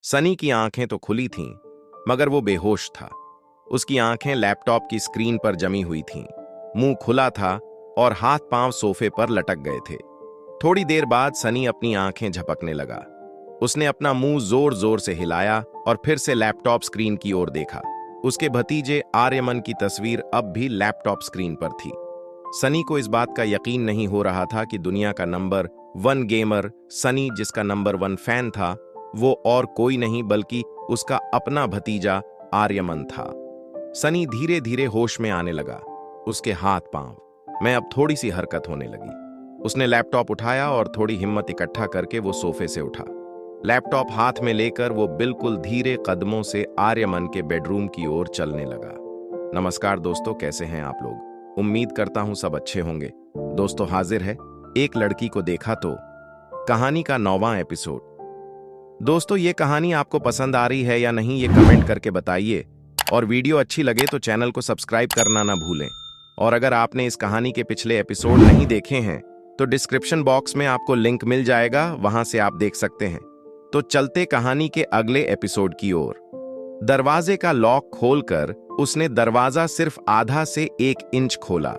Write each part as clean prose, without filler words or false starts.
सनी की आंखें तो खुली थीं, मगर वो बेहोश था। उसकी आंखें लैपटॉप की स्क्रीन पर जमी हुई थीं, मुंह खुला था और हाथ पांव सोफे पर लटक गए थे। थोड़ी देर बाद सनी अपनी आंखें झपकने लगा। उसने अपना मुंह जोर जोर से हिलाया और फिर से लैपटॉप स्क्रीन की ओर देखा। उसके भतीजे आर्यमन की तस्वीर अब भी लैपटॉप स्क्रीन पर थी। सनी को इस बात का यकीन नहीं हो रहा था कि दुनिया का नंबर 1 गेमर सनी, जिसका नंबर 1 फैन था, वो और कोई नहीं बल्कि उसका अपना भतीजा आर्यमन था। सनी धीरे धीरे होश में आने लगा। उसके हाथ पांव में अब थोड़ी सी हरकत होने लगी। उसने लैपटॉप उठाया और थोड़ी हिम्मत इकट्ठा करके वो सोफे से उठा। लैपटॉप हाथ में लेकर वो बिल्कुल धीरे कदमों से आर्यमन के बेडरूम की ओर चलने लगा। नमस्कार दोस्तों, कैसे हैं आप लोग? उम्मीद करता हूं सब अच्छे होंगे। दोस्तों, हाजिर है एक लड़की को देखा तो कहानी का 9वां एपिसोड। दोस्तों, ये कहानी आपको पसंद आ रही है या नहीं, ये कमेंट करके बताइए और वीडियो अच्छी लगे तो चैनल को सब्सक्राइब करना ना भूलें। और अगर आपने इस कहानी के पिछले एपिसोड नहीं देखे हैं तो डिस्क्रिप्शन बॉक्स में आपको लिंक मिल जाएगा, वहां से आप देख सकते हैं। तो चलते कहानी के अगले एपिसोड की ओर। दरवाजे का लॉक खोलकर उसने दरवाजा सिर्फ आधा से 1 इंच खोला।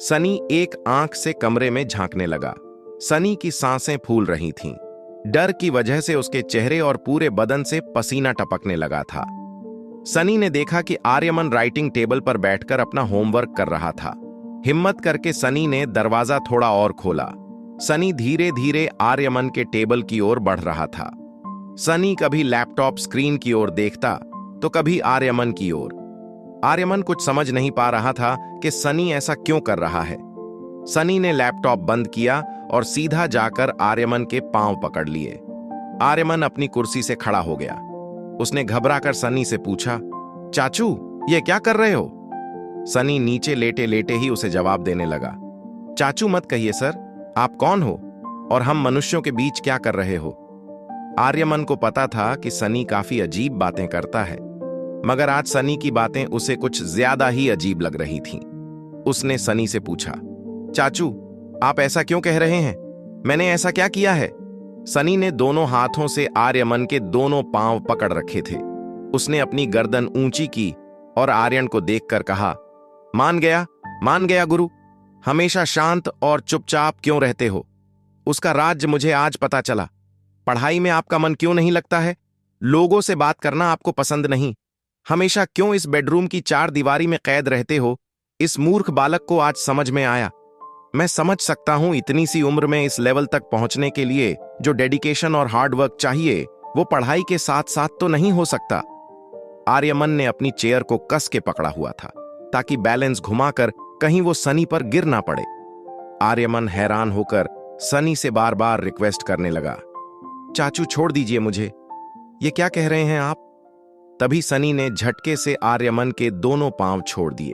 सनी एक आंख से कमरे में झांकने लगा। सनी की सांसें फूल रही थीं। डर की वजह से उसके चेहरे और पूरे बदन से पसीना टपकने लगा था। सनी ने देखा कि आर्यमन राइटिंग टेबल पर बैठकर अपना होमवर्क कर रहा था। हिम्मत करके सनी ने दरवाजा थोड़ा और खोला। सनी धीरे धीरे आर्यमन के टेबल की ओर बढ़ रहा था। सनी कभी लैपटॉप स्क्रीन की ओर देखता तो कभी आर्यमन की ओर। आर्यमन कुछ समझ नहीं पा रहा था कि सनी ऐसा क्यों कर रहा है। सनी ने लैपटॉप बंद किया और सीधा जाकर आर्यमन के पांव पकड़ लिए। आर्यमन अपनी कुर्सी से खड़ा हो गया। उसने घबराकर सनी से पूछा, चाचू, ये क्या कर रहे हो? सनी नीचे लेटे लेटे ही उसे जवाब देने लगा, चाचू मत कहिए सर, आप कौन हो और हम मनुष्यों के बीच क्या कर रहे हो? आर्यमन को पता था कि सनी काफी अजीब बातें करता है, मगर आज सनी की बातें उसे कुछ ज्यादा ही अजीब लग रही थीं। उसने सनी से पूछा, चाचू, आप ऐसा क्यों कह रहे हैं? मैंने ऐसा क्या किया है? सनी ने दोनों हाथों से आर्यमन के दोनों पांव पकड़ रखे थे। उसने अपनी गर्दन ऊंची की और आर्यन को देखकर कहा, मान गया गुरु। हमेशा शांत और चुपचाप क्यों रहते हो? उसका राज मुझे आज पता चला। पढ़ाई में आपका मन क्यों नहीं लगता है? लोगों से बात करना आपको पसंद नहीं। हमेशा क्यों इस बेडरूम की 4 दीवारी में कैद रहते हो? इस मूर्ख बालक को आज समझ में आया। मैं समझ सकता हूं इतनी सी उम्र में इस लेवल तक पहुंचने के लिए जो डेडिकेशन और हार्डवर्क चाहिए वो पढ़ाई के साथ साथ तो नहीं हो सकता। आर्यमन ने अपनी चेयर को कस के पकड़ा हुआ था ताकि बैलेंस घुमाकर कहीं वो सनी पर गिर ना पड़े। आर्यमन हैरान होकर सनी से बार बार रिक्वेस्ट करने लगा, चाचू छोड़ दीजिए मुझे, ये क्या कह रहे हैं आप? तभी सनी ने झटके से आर्यमन के दोनों पांव छोड़ दिए।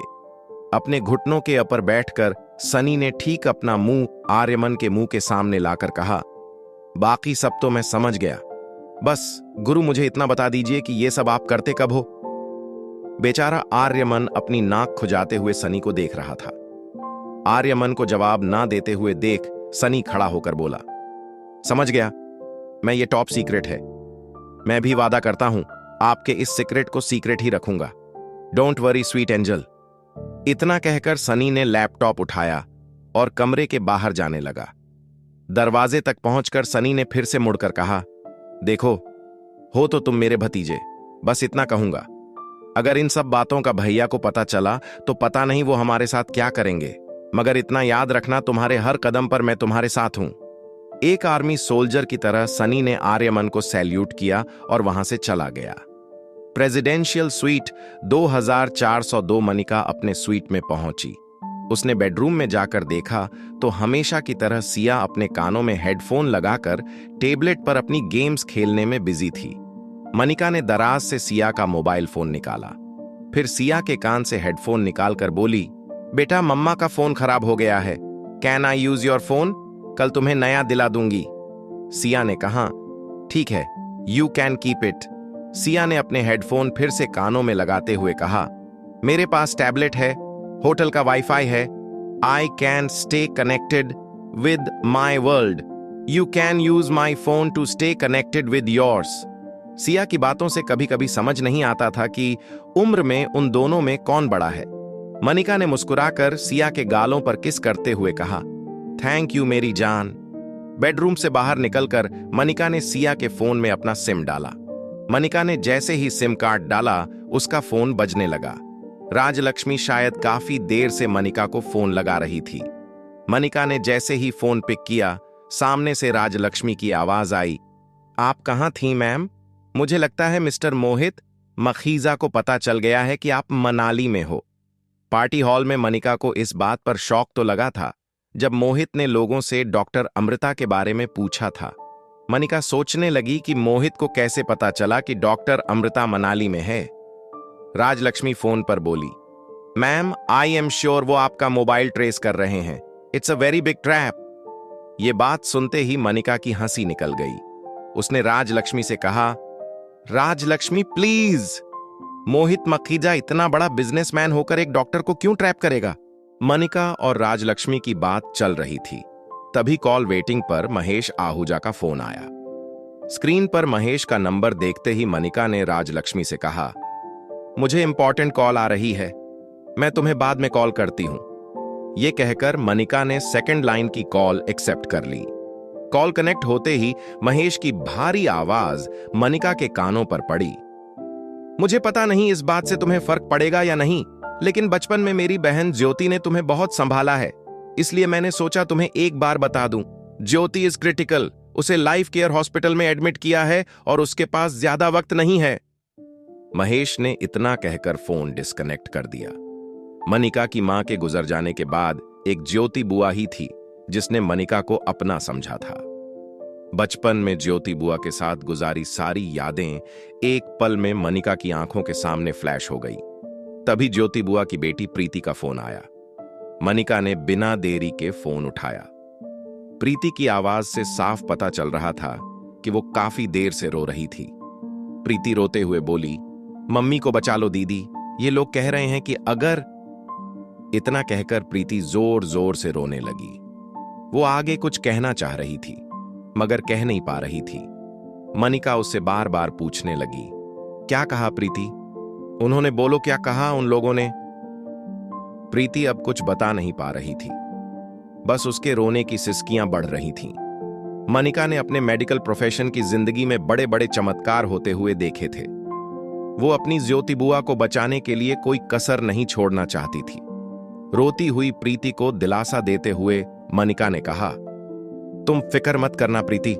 अपने घुटनों के ऊपर बैठकर सनी ने ठीक अपना मुंह आर्यमन के मुंह के सामने लाकर कहा, बाकी सब तो मैं समझ गया, बस गुरु मुझे इतना बता दीजिए कि ये सब आप करते कब हो? बेचारा आर्यमन अपनी नाक खुजाते हुए सनी को देख रहा था। आर्यमन को जवाब ना देते हुए देख सनी खड़ा होकर बोला, समझ गया, मैं ये टॉप सीक्रेट है। मैं भी वादा करता हूं आपके इस सीक्रेट को सीक्रेट ही रखूंगा। Don't worry sweet angel. इतना कहकर सनी ने लैपटॉप उठाया और कमरे के बाहर जाने लगा। दरवाजे तक पहुंचकर सनी ने फिर से मुड़कर कहा, देखो, हो तो तुम मेरे भतीजे, बस इतना कहूंगा। अगर इन सब बातों का भैया को पता चला तो पता नहीं वो हमारे साथ क्या करेंगे, मगर इतना याद रखना, तुम्हारे हर कदम पर मैं तुम्हारे साथ हूं। एक आर्मी सोल्जर की तरह सनी ने आर्यमन को सैल्यूट किया और वहां से चला गया। प्रेसिडेंशियल स्वीट 2402 मनिका अपने स्वीट में पहुंची। उसने बेडरूम में जाकर देखा तो हमेशा की तरह सिया अपने कानों में हेडफोन लगाकर टेबलेट पर अपनी गेम्स खेलने में बिजी थी। मनिका ने दराज से सिया का मोबाइल फोन निकाला। फिर सिया के कान से हेडफोन निकालकर बोली, बेटा, मम्मा का फोन खराब हो गया है। Can I use your phone? कल तुम्हें नया दिला दूंगी। सिया ने कहा, ठीक है, you can keep it. Siya ने अपने हेडफोन फिर से कानों में लगाते हुए कहा, मेरे पास टैबलेट है, होटल का वाईफाई है। I can stay connected with my world. You can use my phone to stay connected with yours. Siya की बातों से कभी कभी समझ नहीं आता था कि उम्र में उन दोनों में कौन बड़ा है। मनिका ने मुस्कुराकर सिया के गालों पर किस करते हुए कहा, थैंक यू मेरी जान। बेडरूम से बाहर निकलकर मनिका ने सिया के फोन में अपना सिम डाला। मनिका ने जैसे ही सिम कार्ड डाला, उसका फोन बजने लगा। राजलक्ष्मी शायद काफी देर से मनिका को फोन लगा रही थी। मनिका ने जैसे ही फोन पिक किया, सामने से राजलक्ष्मी की आवाज आई, आप कहाँ थी मैम? मुझे लगता है मिस्टर मोहित मखीजा को पता चल गया है कि आप मनाली में हो। पार्टी हॉल में मनिका को इस बात पर शौक तो लगा था जब मोहित ने लोगों से डॉक्टर अमृता के बारे में पूछा था। मनिका सोचने लगी कि मोहित को कैसे पता चला कि डॉक्टर अमृता मनाली में है। राजलक्ष्मी फोन पर बोली, मैम आई एम श्योर वो आपका मोबाइल ट्रेस कर रहे हैं। It's a very big trap. ये बात सुनते ही मनिका की हंसी निकल गई। उसने राजलक्ष्मी से कहा, राजलक्ष्मी प्लीज, मोहित मखीजा इतना बड़ा बिजनेसमैन होकर एक डॉक्टर को क्यों ट्रैप करेगा? मनिका और राजलक्ष्मी की बात चल रही थी। तभी कॉल वेटिंग पर महेश आहूजा का फोन आया। स्क्रीन पर महेश का नंबर देखते ही मनिका ने राजलक्ष्मी से कहा, मुझे इंपॉर्टेंट कॉल आ रही है, मैं तुम्हें बाद में कॉल करती हूं। यह कहकर मनिका ने सेकंड लाइन की कॉल एक्सेप्ट कर ली। कॉल कनेक्ट होते ही महेश की भारी आवाज मनिका के कानों पर पड़ी। मुझे पता नहीं इस बात से तुम्हें फर्क पड़ेगा या नहीं, लेकिन बचपन में मेरी बहन ज्योति ने तुम्हें बहुत संभाला है, इसलिए मैंने सोचा तुम्हें एक बार बता दूं। ज्योति इज क्रिटिकल, उसे लाइफ केयर हॉस्पिटल में एडमिट किया है और उसके पास ज्यादा वक्त नहीं है। महेश ने इतना कहकर फोन डिस्कनेक्ट कर दिया। मनिका की मां के गुजर जाने के बाद एक ज्योति बुआ ही थी जिसने मनिका को अपना समझा था। बचपन में ज्योति बुआ के साथ गुजारी सारी यादें एक पल में मनिका की आंखों के सामने फ्लैश हो गई। तभी ज्योति बुआ की बेटी प्रीति का फोन आया। मनिका ने बिना देरी के फोन उठाया। प्रीति की आवाज से साफ पता चल रहा था कि वो काफी देर से रो रही थी। प्रीति रोते हुए बोली, मम्मी को बचा लो दीदी, ये लोग कह रहे हैं कि अगर। इतना कहकर प्रीति जोर जोर से रोने लगी। वो आगे कुछ कहना चाह रही थी मगर कह नहीं पा रही थी। मनिका उससे बार बार पूछने लगी, क्या कहा प्रीति? उन्होंने बोलो क्या कहा उन लोगों ने? प्रीति अब कुछ बता नहीं पा रही थी, बस उसके रोने की सिसकियां बढ़ रही थीं। मनिका ने अपने मेडिकल प्रोफेशन की जिंदगी में बड़े बड़े चमत्कार होते हुए देखे थे। वो अपनी ज्योति बुआ को बचाने के लिए कोई कसर नहीं छोड़ना चाहती थी। रोती हुई प्रीति को दिलासा देते हुए मनिका ने कहा, तुम फिक्र मत करना प्रीति,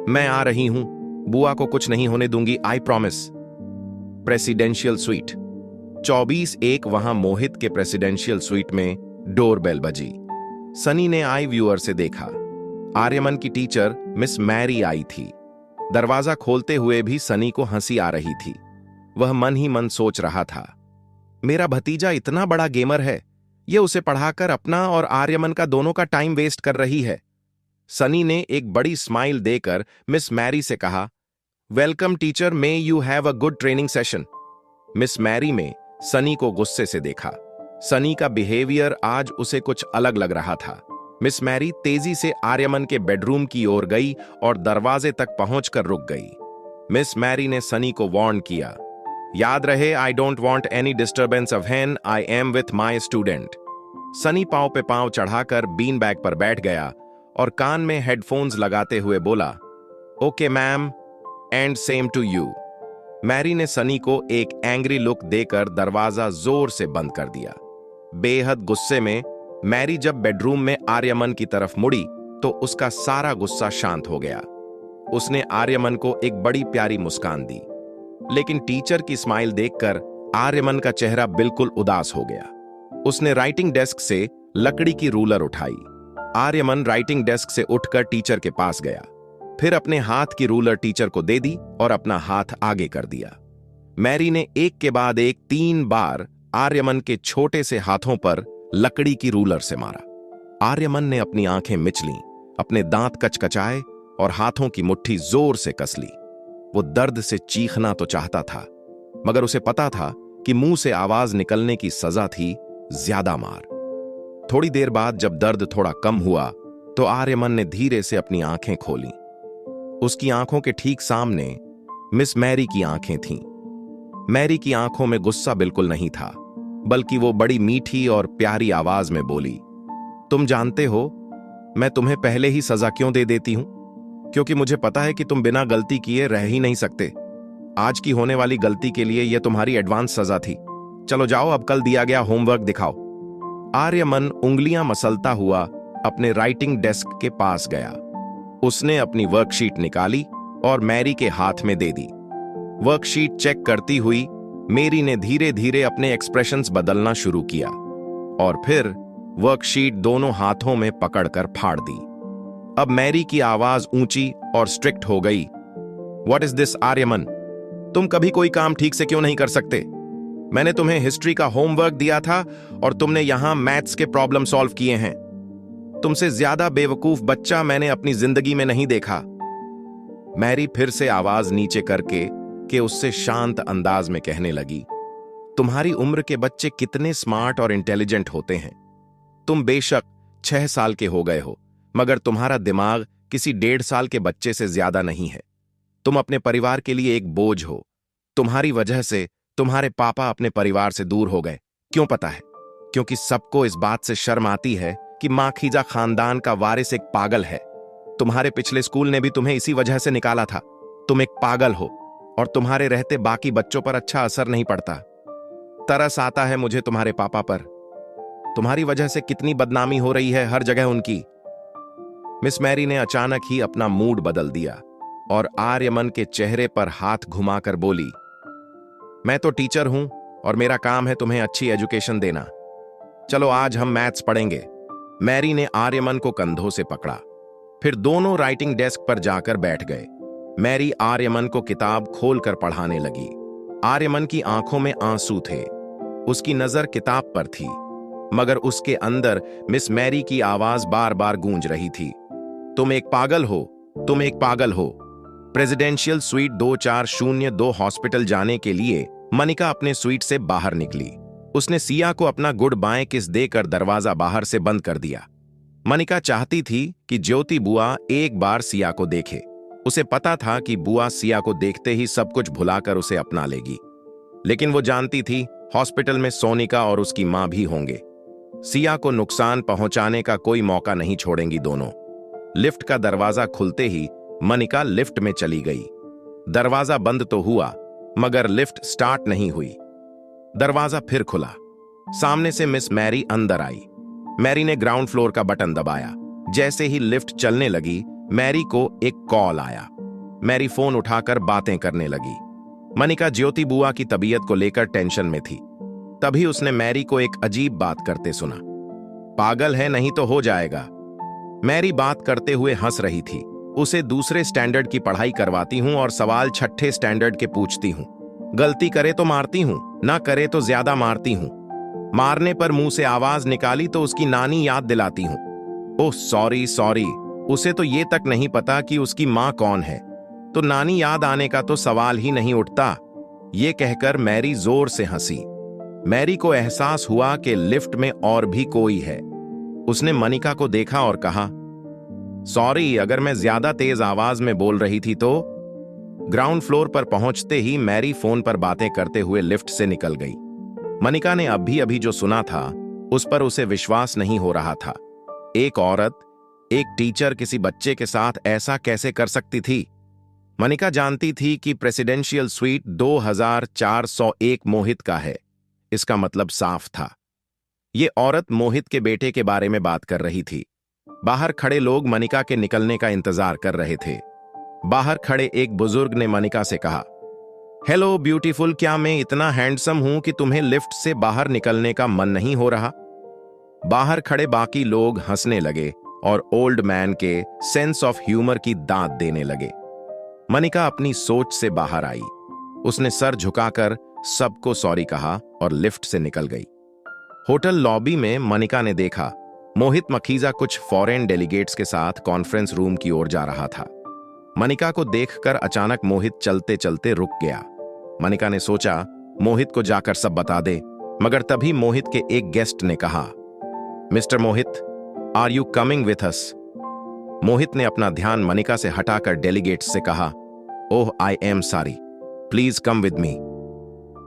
मैं आ रही हूं, बुआ को कुछ नहीं होने दूंगी, आई प्रॉमिस। प्रेसिडेंशियल स्वीट 24/1 वहां मोहित के प्रेसिडेंशियल स्वीट में डोरबेल बजी। सनी ने आई व्यूअर से देखा। आर्यमन की टीचर मिस मैरी आई थी। दरवाजा खोलते हुए भी सनी को हंसी आ रही थी। वह मन ही मन सोच रहा था, मेरा भतीजा इतना बड़ा गेमर है, यह उसे पढ़ाकर अपना और आर्यमन का दोनों का टाइम वेस्ट कर रही है। सनी ने एक बड़ी स्माइल देकर मिस मैरी से कहा, welcome teacher, may you have a good training session. Miss Mary में सनी को गुस्से से देखा। सनी का बिहेवियर आज उसे कुछ अलग लग रहा था। मिस मैरी तेजी से आर्यमन के बेडरूम की ओर गई और दरवाजे तक पहुंचकर रुक गई। मिस मैरी ने सनी को वार्न किया, याद रहे, I don't want any disturbance of when I am with my student. Sunny पांव पे पांव चढ़ाकर बीन बैग पर बैठ गया और कान में हेडफोन्स लगाते हुए बोला, okay ma'am, and same to you. Mary ने सनी को एक एंग्री लुक देकर दरवाजा जोर से बंद कर दिया। बेहद गुस्से में मैरी जब बेडरूम में आर्यमन की तरफ मुड़ी तो उसका सारा गुस्सा शांत हो गया। उसने आर्यमन को एक बड़ी प्यारी मुस्कान दी, लेकिन टीचर की स्माइल देखकर आर्यमन का चेहरा बिल्कुल उदास हो गया। उसने राइटिंग डेस्क से लकड़ी की रूलर उठाई। आर्यमन राइटिंग डेस्क से उठकर टीचर के पास गया, फिर अपने हाथ की रूलर टीचर को दे दी और अपना हाथ आगे कर दिया। मैरी ने एक के बाद एक 3 बार आर्यमन के छोटे से हाथों पर लकड़ी की रूलर से मारा। आर्यमन ने अपनी आंखें मिच लीं, अपने दांत कचकचाए और हाथों की मुट्ठी जोर से कस ली। वो दर्द से चीखना तो चाहता था, मगर उसे पता था कि मुंह से आवाज निकलने की सजा थी ज्यादा मार। थोड़ी देर बाद जब दर्द थोड़ा कम हुआ तो आर्यमन ने धीरे से अपनी आंखें खोलीं। उसकी आंखों के ठीक सामने मिस मैरी की आंखें थीं। मैरी की आंखों में गुस्सा बिल्कुल नहीं था, बल्कि वो बड़ी मीठी और प्यारी आवाज में बोली, तुम जानते हो मैं तुम्हें पहले ही सजा क्यों दे देती हूं? क्योंकि मुझे पता है कि तुम बिना गलती किए रह ही नहीं सकते। आज की होने वाली गलती के लिए यह तुम्हारी एडवांस सजा थी। चलो जाओ, अब कल दिया गया होमवर्क दिखाओ। आर्यमन उंगलियां मसलता हुआ अपने राइटिंग डेस्क के पास गया। उसने अपनी वर्कशीट निकाली और मैरी के हाथ में दे दी। वर्कशीट चेक करती हुई मैरी ने धीरे धीरे अपने एक्सप्रेशंस बदलना शुरू किया और फिर वर्कशीट दोनों हाथों में पकड़कर फाड़ दी। अब मैरी की आवाज ऊंची और स्ट्रिक्ट हो गई। What is this Aryaman? तुम कभी कोई काम ठीक से क्यों नहीं कर सकते? मैंने तुम्हें हिस्ट्री का होमवर्क दिया था और तुमने यहां मैथ्स के प्रॉब्लम सॉल्व किए हैं। तुमसे ज्यादा बेवकूफ बच्चा मैंने अपनी जिंदगी में नहीं देखा। मैरी फिर से आवाज नीचे करके उससे शांत अंदाज में कहने लगी, तुम्हारी उम्र के बच्चे कितने स्मार्ट और इंटेलिजेंट होते हैं। तुम बेशक 6 साल के हो गए हो, मगर तुम्हारा दिमाग किसी 1.5 साल के बच्चे से ज्यादा नहीं है। तुम अपने परिवार के लिए एक बोझ हो। तुम्हारी वजह से तुम्हारे पापा अपने परिवार से दूर हो गए। क्यों पता है? क्योंकि सबको इस बात से शर्म आती है कि माखीजा खानदान का वारिस एक पागल है। तुम्हारे पिछले स्कूल ने भी तुम्हें इसी वजह से निकाला था। तुम एक पागल हो और तुम्हारे रहते बाकी बच्चों पर अच्छा असर नहीं पड़ता। तरस आता है मुझे तुम्हारे पापा पर। तुम्हारी वजह से कितनी बदनामी हो रही है हर जगह उनकी। मिस मैरी ने अचानक ही अपना मूड बदल दिया और आर्यमन के चेहरे पर हाथ घुमाकर बोली, मैं तो टीचर हूं और मेरा काम है तुम्हें अच्छी एजुकेशन देना। चलो आज हम मैथ्स पढ़ेंगे। मैरी ने आर्यमन को कंधों से पकड़ा, फिर दोनों राइटिंग डेस्क पर जाकर बैठ गए। मैरी आर्यमन को किताब खोलकर पढ़ाने लगी। आर्यमन की आंखों में आंसू थे। उसकी नजर किताब पर थी, मगर उसके अंदर मिस मैरी की आवाज बार बार गूंज रही थी, तुम एक पागल हो, तुम एक पागल हो। प्रेसिडेंशियल स्वीट 2402 हॉस्पिटल जाने के लिए मनिका अपने स्वीट से बाहर निकली। उसने सिया को अपना गुड बाय किस देकर दरवाजा बाहर से बंद कर दिया। मनिका चाहती थी कि ज्योति बुआ एक बार सिया को देखे। उसे पता था कि बुआ सिया को देखते ही सब कुछ भुलाकर उसे अपना लेगी, लेकिन वो जानती थी हॉस्पिटल में सोनिका और उसकी मां भी होंगे। सिया को नुकसान पहुंचाने का कोई मौका नहीं छोड़ेंगी दोनों। लिफ्ट का दरवाजा खुलते ही मनिका लिफ्ट में चली गई। दरवाजा बंद तो हुआ, मगर लिफ्ट स्टार्ट नहीं हुई। दरवाजा फिर खुला। सामने से मिस मैरी अंदर आई। मैरी ने ग्राउंड फ्लोर का बटन दबाया। जैसे ही लिफ्ट चलने लगी, मैरी को एक कॉल आया। मैरी फोन उठाकर बातें करने लगी। मनिका ज्योति बुआ की तबीयत को लेकर टेंशन में थी। तभी उसने मैरी को एक अजीब बात करते सुना। पागल है नहीं तो हो जाएगा। मैरी बात करते हुए हंस रही थी। उसे दूसरे स्टैंडर्ड की पढ़ाई करवाती हूं और सवाल 6ठे स्टैंडर्ड के पूछती हूं। गलती करे तो मारती हूं, ना करे तो ज्यादा मारती हूं। मारने पर मुंह से आवाज निकाली तो उसकी नानी याद दिलाती हूं। ओह सॉरी सॉरी, उसे तो ये तक नहीं पता कि उसकी मां कौन है, तो नानी याद आने का तो सवाल ही नहीं उठता। ये कहकर मैरी जोर से हंसी। मैरी को एहसास हुआ कि लिफ्ट में और भी कोई है। उसने मनिका को देखा और कहा, सॉरी अगर मैं ज्यादा तेज आवाज में बोल रही थी तो। ग्राउंड फ्लोर पर पहुंचते ही मैरी फोन पर बातें करते हुए लिफ्ट से निकल गई। मनिका ने अभी अभी जो सुना था उस पर उसे विश्वास नहीं हो रहा था। एक औरत, एक टीचर किसी बच्चे के साथ ऐसा कैसे कर सकती थी? मनिका जानती थी कि प्रेसिडेंशियल स्वीट 2401 मोहित का है। इसका मतलब साफ था, ये औरत मोहित के बेटे के बारे में बात कर रही थी। बाहर खड़े लोग मनिका के निकलने का इंतजार कर रहे थे। बाहर खड़े एक बुजुर्ग ने मनिका से कहा, हेलो ब्यूटीफुल, क्या मैं इतना हैंडसम हूं कि तुम्हें लिफ्ट से बाहर निकलने का मन नहीं हो रहा? बाहर खड़े बाकी लोग हंसने लगे और ओल्ड मैन के सेंस ऑफ ह्यूमर की दांत देने लगे। मनिका अपनी सोच से बाहर आई। उसने सर झुकाकर सबको सॉरी कहा और लिफ्ट से निकल गई। होटल लॉबी में मनिका ने देखा मोहित मखीजा कुछ फॉरेन डेलीगेट्स के साथ कॉन्फ्रेंस रूम की ओर जा रहा था। मनिका को देखकर अचानक मोहित चलते चलते रुक गया। मनिका ने सोचा मोहित को जाकर सब बता दे, मगर तभी मोहित के एक गेस्ट ने कहा, mister Mohit, are you coming with us? Mohit ने अपना ध्यान मनिका से हटाकर डेलीगेट्स से कहा, oh I am sorry, please come with me.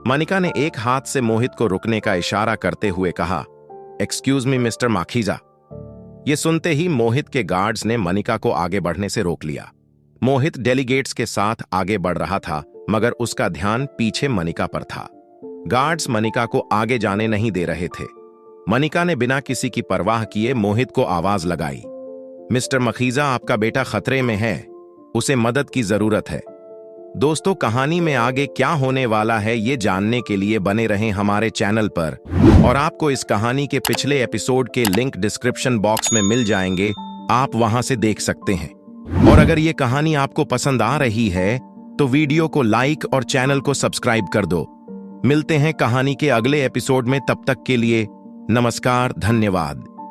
Manika ने एक हाथ से मोहित को रुकने का इशारा करते हुए कहा, एक्सक्यूज मी मिस्टर माखीजा। ये सुनते ही मोहित के गार्ड्स ने मनिका को आगे बढ़ने से रोक लिया। मोहित डेलीगेट्स के साथ आगे बढ़ रहा था, मगर उसका ध्यान पीछे मनिका पर था। गार्ड्स मनिका को आगे जाने नहीं दे रहे थे। मनिका ने बिना किसी की परवाह किए मोहित को आवाज लगाई, मिस्टर मखीजा, आपका बेटा खतरे में है, उसे मदद की जरूरत है। दोस्तों, कहानी में आगे क्या होने वाला है ये जानने के लिए बने रहें हमारे चैनल पर, और आपको इस कहानी के पिछले एपिसोड के लिंक डिस्क्रिप्शन बॉक्स में मिल जाएंगे, आप वहां से देख सकते हैं। और अगर ये कहानी आपको पसंद आ रही है तो वीडियो को लाइक और चैनल को सब्सक्राइब कर दो। मिलते हैं कहानी के अगले एपिसोड में, तब तक के लिए नमस्कार, धन्यवाद।